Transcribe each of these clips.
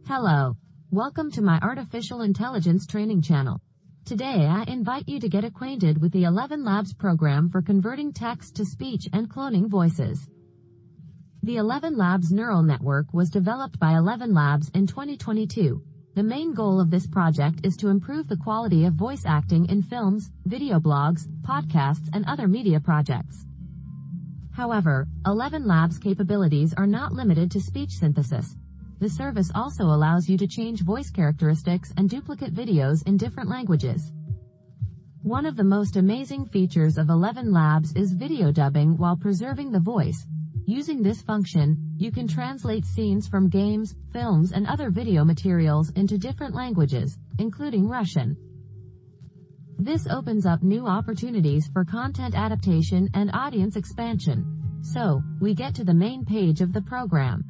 Hello. Welcome to my artificial intelligence training channel. Today I invite you to get acquainted with the ElevenLabs program for converting text to speech and cloning voices. The ElevenLabs neural network was developed by ElevenLabs in 2022. The main goal of this project is to improve the quality of voice acting in films, video blogs, podcasts, and other media projects. However, ElevenLabs capabilities are not limited to speech synthesis. The service also allows you to change voice characteristics and duplicate videos in different languages. One of the most amazing features of ElevenLabs is video dubbing while preserving the voice. Using this function, you can translate scenes from games, films, and other video materials into different languages, including Russian. This opens up new opportunities for content adaptation and audience expansion. So, we get to the main page of the program.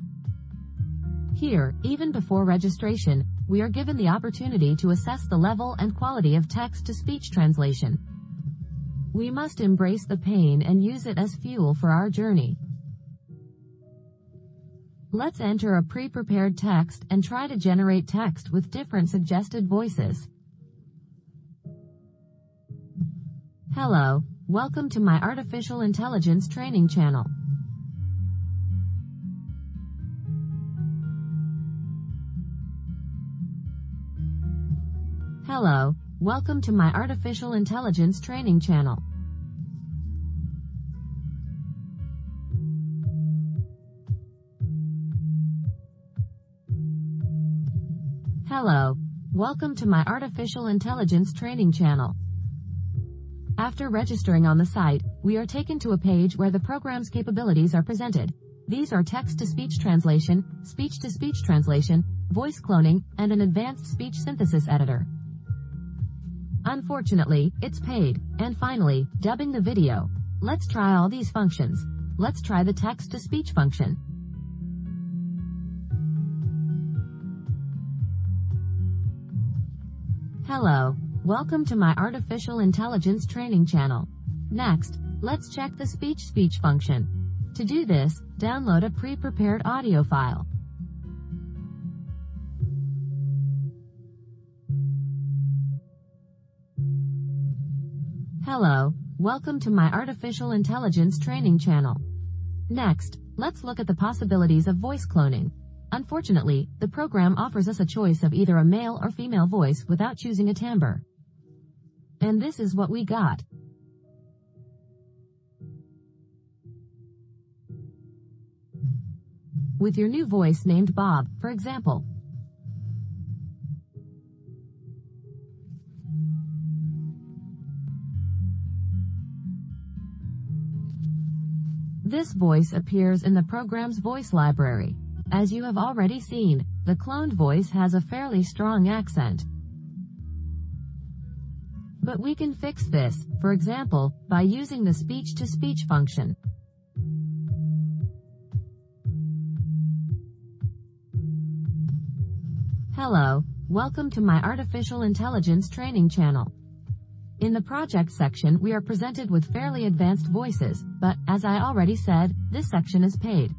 Here, even before registration, we are given the opportunity to assess the level and quality of text-to-speech translation. We must embrace the pain and use it as fuel for our journey. Let's enter a pre-prepared text and try to generate text with different suggested voices. Hello, welcome to my artificial intelligence training channel. Hello, welcome to my artificial intelligence training channel. Hello, welcome to my artificial intelligence training channel. After registering on the site, we are taken to a page where the program's capabilities are presented. These are text-to-speech translation, speech-to-speech translation, voice cloning, and an advanced speech synthesis editor. Unfortunately, it's paid. And finally, dubbing the video. Let's try all these functions. Let's try the text-to-speech function. Hello, welcome to my artificial intelligence training channel. Next, let's check the speech function. To do this, download a pre-prepared audio file. Hello, welcome to my artificial intelligence training channel. Next, let's look at the possibilities of voice cloning. Unfortunately, the program offers us a choice of either a male or female voice without choosing a timbre. And this is what we got. With your new voice named Bob, for example. This voice appears in the program's voice library. As you have already seen, the cloned voice has a fairly strong accent. But we can fix this, for example, by using the speech-to-speech function. Hello, welcome to my artificial intelligence training channel. In the project section we are presented with fairly advanced voices, but, as I already said, this section is paid.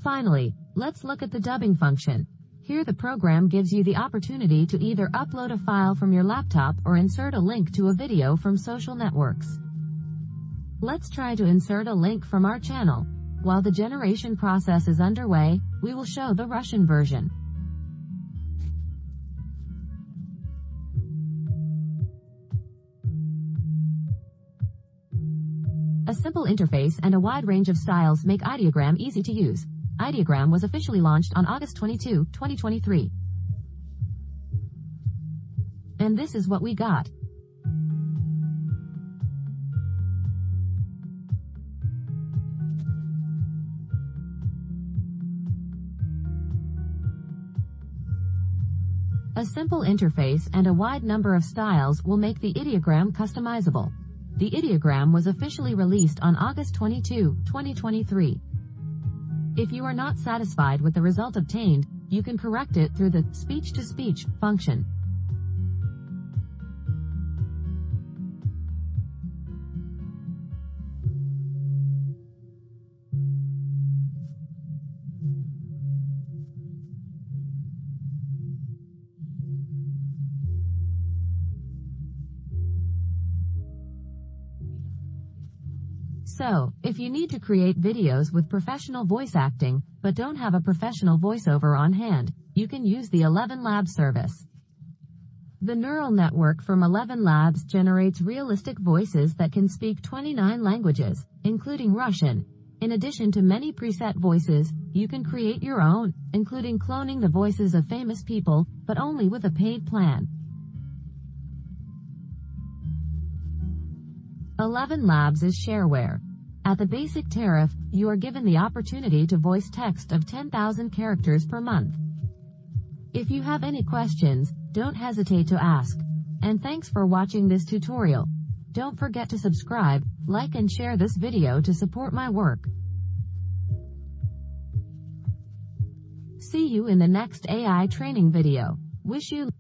Finally, let's look at the dubbing function. Here the program gives you the opportunity to either upload a file from your laptop or insert a link to a video from social networks. Let's try to insert a link from our channel. While the generation process is underway, we will show the Russian version. A simple interface and a wide range of styles make Ideogram easy to use. Ideogram was officially launched on August 22, 2023. And this is what we got. A simple interface and a wide number of styles will make the ideogram customizable. The ideogram was officially released on August 22, 2023. If you are not satisfied with the result obtained, you can correct it through the speech-to-speech function. So, if you need to create videos with professional voice acting, but don't have a professional voiceover on hand, you can use the ElevenLabs service. The neural network from ElevenLabs generates realistic voices that can speak 29 languages, including Russian. In addition to many preset voices, you can create your own, including cloning the voices of famous people, but only with a paid plan. ElevenLabs is shareware. At the basic tariff, you are given the opportunity to voice text of 10,000 characters per month. If you have any questions, don't hesitate to ask. And thanks for watching this tutorial. Don't forget to subscribe, like and share this video to support my work. See you in the next AI training video. Wish you